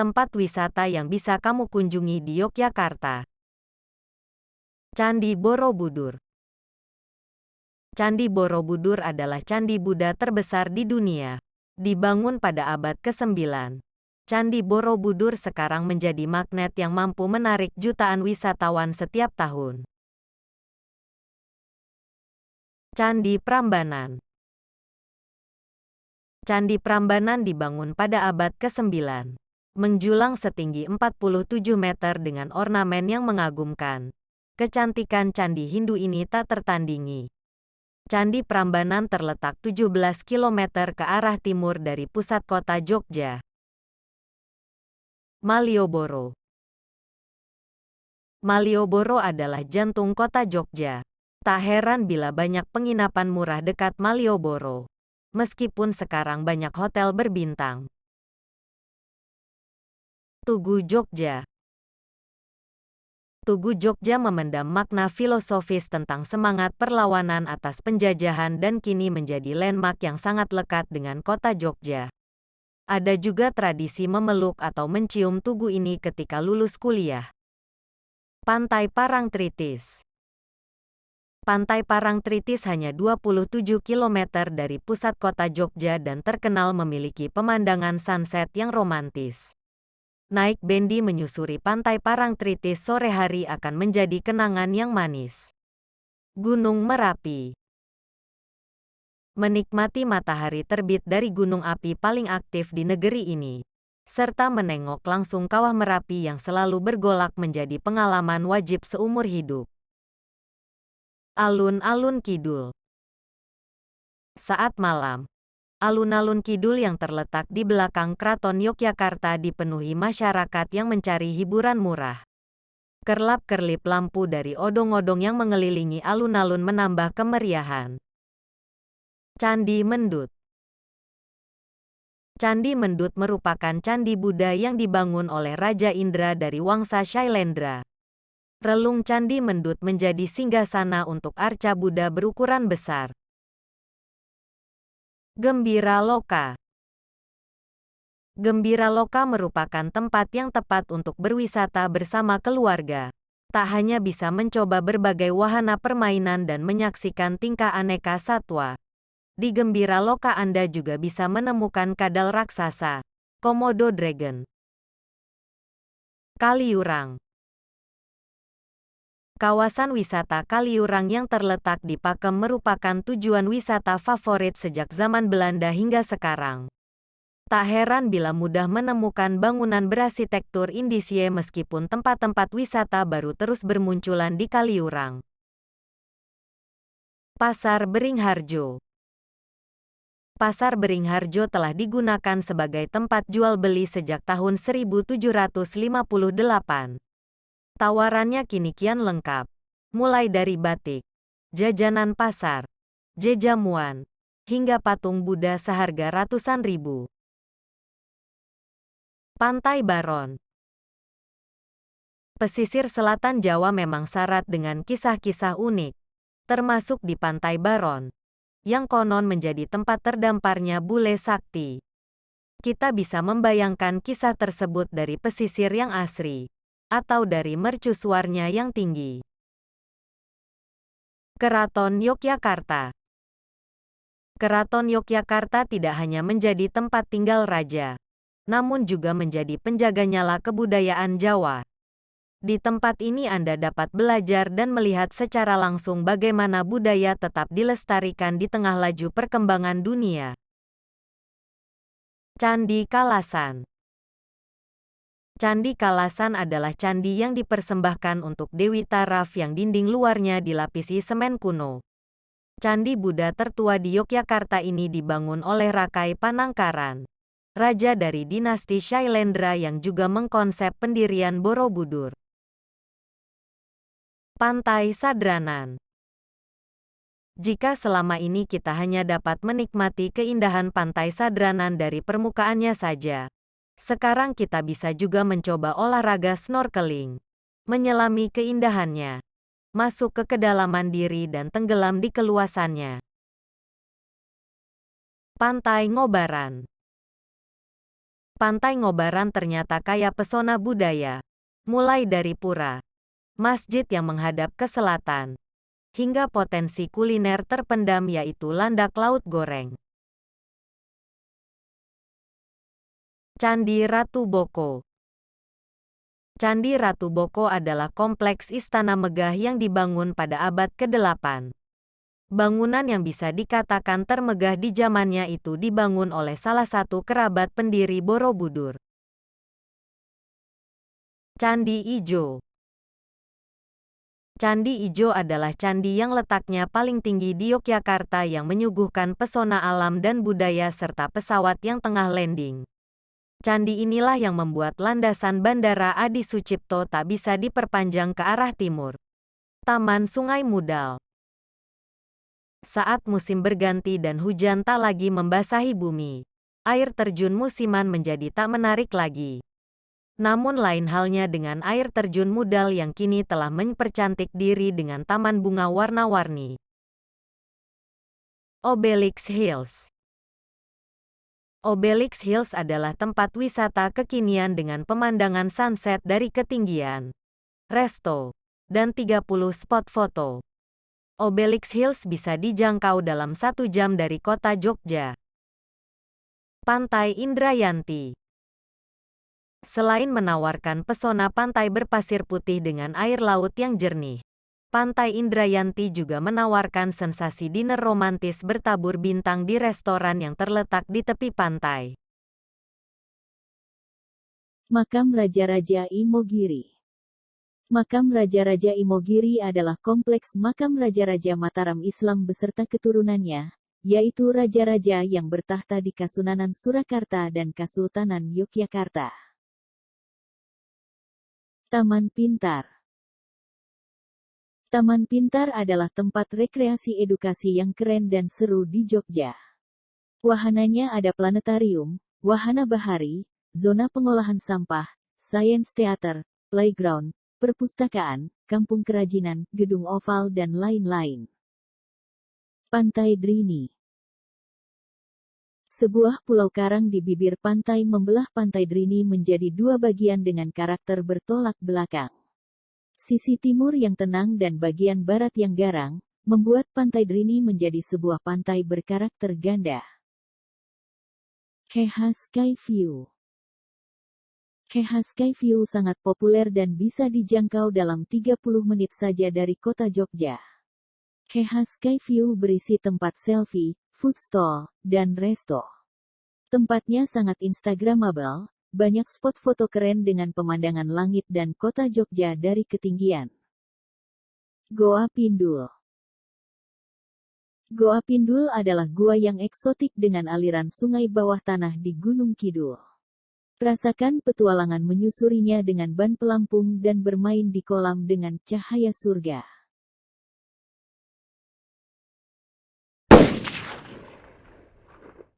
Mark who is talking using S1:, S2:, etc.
S1: Tempat wisata yang bisa kamu kunjungi di Yogyakarta. Candi Borobudur. Candi Borobudur adalah candi Buddha terbesar di dunia. Dibangun pada abad ke-9. Candi Borobudur sekarang menjadi magnet yang mampu menarik jutaan wisatawan setiap tahun. Candi Prambanan. Candi Prambanan dibangun pada abad ke-9. Menjulang setinggi 47 meter dengan ornamen yang mengagumkan. Kecantikan candi Hindu ini tak tertandingi. Candi Prambanan terletak 17 km ke arah timur dari pusat kota Jogja. Malioboro. Malioboro adalah jantung kota Jogja. Tak heran bila banyak penginapan murah dekat Malioboro. Meskipun sekarang banyak hotel berbintang. Tugu Jogja. Tugu Jogja memendam makna filosofis tentang semangat perlawanan atas penjajahan dan kini menjadi landmark yang sangat lekat dengan kota Jogja. Ada juga tradisi memeluk atau mencium tugu ini ketika lulus kuliah. Pantai Parangtritis. Pantai Parangtritis hanya 27 km dari pusat kota Jogja dan terkenal memiliki pemandangan sunset yang romantis. Naik bendi menyusuri pantai Parangtritis sore hari akan menjadi kenangan yang manis. Gunung Merapi. Menikmati matahari terbit dari gunung api paling aktif di negeri ini, serta menengok langsung kawah Merapi yang selalu bergolak menjadi pengalaman wajib seumur hidup. Alun-alun Kidul. Saat malam, alun-alun Kidul yang terletak di belakang Keraton Yogyakarta dipenuhi masyarakat yang mencari hiburan murah. Kerlap-kerlip lampu dari odong-odong yang mengelilingi alun-alun menambah kemeriahan. Candi Mendut. Candi Mendut merupakan candi Buddha yang dibangun oleh Raja Indra dari Wangsa Shailendra. Relung Candi Mendut menjadi singgasana untuk arca Buddha berukuran besar. Gembira Loka. Gembira Loka merupakan tempat yang tepat untuk berwisata bersama keluarga. Tak hanya bisa mencoba berbagai wahana permainan dan menyaksikan tingkah aneka satwa. Di Gembira Loka Anda juga bisa menemukan kadal raksasa, Komodo Dragon. Kaliurang. Kawasan wisata Kaliurang yang terletak di Pakem merupakan tujuan wisata favorit sejak zaman Belanda hingga sekarang. Tak heran bila mudah menemukan bangunan berarsitektur Indische meskipun tempat-tempat wisata baru terus bermunculan di Kaliurang. Pasar Beringharjo. Pasar Beringharjo telah digunakan sebagai tempat jual beli sejak tahun 1758. Tawarannya kini kian lengkap, mulai dari batik, jajanan pasar, jejamuan, hingga patung Buddha seharga ratusan ribu. Pantai Baron. Pesisir selatan Jawa memang syarat dengan kisah-kisah unik, termasuk di Pantai Baron, yang konon menjadi tempat terdamparnya bule sakti. Kita bisa membayangkan kisah tersebut dari pesisir yang asri, atau dari mercusuarnya yang tinggi. Keraton Yogyakarta. Keraton Yogyakarta tidak hanya menjadi tempat tinggal raja, namun juga menjadi penjaga nyala kebudayaan Jawa. Di tempat ini Anda dapat belajar dan melihat secara langsung bagaimana budaya tetap dilestarikan di tengah laju perkembangan dunia. Candi Kalasan. Candi Kalasan adalah candi yang dipersembahkan untuk Dewi Taraf yang dinding luarnya dilapisi semen kuno. Candi Buddha tertua di Yogyakarta ini dibangun oleh Rakai Panangkaran, raja dari dinasti Shailendra yang juga mengkonsep pendirian Borobudur. Pantai Sadranan. Jika selama ini kita hanya dapat menikmati keindahan Pantai Sadranan dari permukaannya saja, sekarang kita bisa juga mencoba olahraga snorkeling, menyelami keindahannya, masuk ke kedalaman diri dan tenggelam di keluasannya. Pantai Ngobaran. Pantai Ngobaran ternyata kaya pesona budaya. Mulai dari pura, masjid yang menghadap ke selatan, hingga potensi kuliner terpendam yaitu landak laut goreng. Candi Ratu Boko. Candi Ratu Boko adalah kompleks istana megah yang dibangun pada abad ke-8. Bangunan yang bisa dikatakan termegah di zamannya itu dibangun oleh salah satu kerabat pendiri Borobudur. Candi Ijo. Candi Ijo adalah candi yang letaknya paling tinggi di Yogyakarta yang menyuguhkan pesona alam dan budaya serta pesawat yang tengah landing. Candi inilah yang membuat landasan Bandara Adi Sucipto tak bisa diperpanjang ke arah timur. Taman Sungai Mudal. Saat musim berganti dan hujan tak lagi membasahi bumi, air terjun musiman menjadi tak menarik lagi. Namun lain halnya dengan air terjun Mudal yang kini telah mempercantik diri dengan taman bunga warna-warni. Obelix Hills. Obelix Hills adalah tempat wisata kekinian dengan pemandangan sunset dari ketinggian, resto, dan 30 spot foto. Obelix Hills bisa dijangkau dalam 1 jam dari kota Jogja. Pantai Indrayanti. Selain menawarkan pesona pantai berpasir putih dengan air laut yang jernih, Pantai Indrayanti juga menawarkan sensasi dinner romantis bertabur bintang di restoran yang terletak di tepi pantai.
S2: Makam Raja-Raja Imogiri. Makam Raja-Raja Imogiri adalah kompleks makam Raja-Raja Mataram Islam beserta keturunannya, yaitu Raja-Raja yang bertahta di Kasunanan Surakarta dan Kasultanan Yogyakarta. Taman Pintar. Taman Pintar adalah tempat rekreasi edukasi yang keren dan seru di Jogja. Wahananya ada planetarium, wahana bahari, zona pengolahan sampah, science theater, playground, perpustakaan, kampung kerajinan, gedung oval dan lain-lain. Pantai Drini. Sebuah pulau karang di bibir pantai membelah Pantai Drini menjadi 2 bagian dengan karakter bertolak belakang. Sisi timur yang tenang dan bagian barat yang garang, membuat Pantai Drini menjadi sebuah pantai berkarakter ganda. Keha Skyview. Keha Skyview sangat populer dan bisa dijangkau dalam 30 menit saja dari kota Jogja. Keha Skyview berisi tempat selfie, food stall, dan resto. Tempatnya sangat instagramable, banyak spot foto keren dengan pemandangan langit dan kota Jogja dari ketinggian. Goa Pindul. Goa Pindul adalah gua yang eksotik dengan aliran sungai bawah tanah di Gunung Kidul. Rasakan petualangan menyusurinya dengan ban pelampung dan bermain di kolam dengan cahaya surga.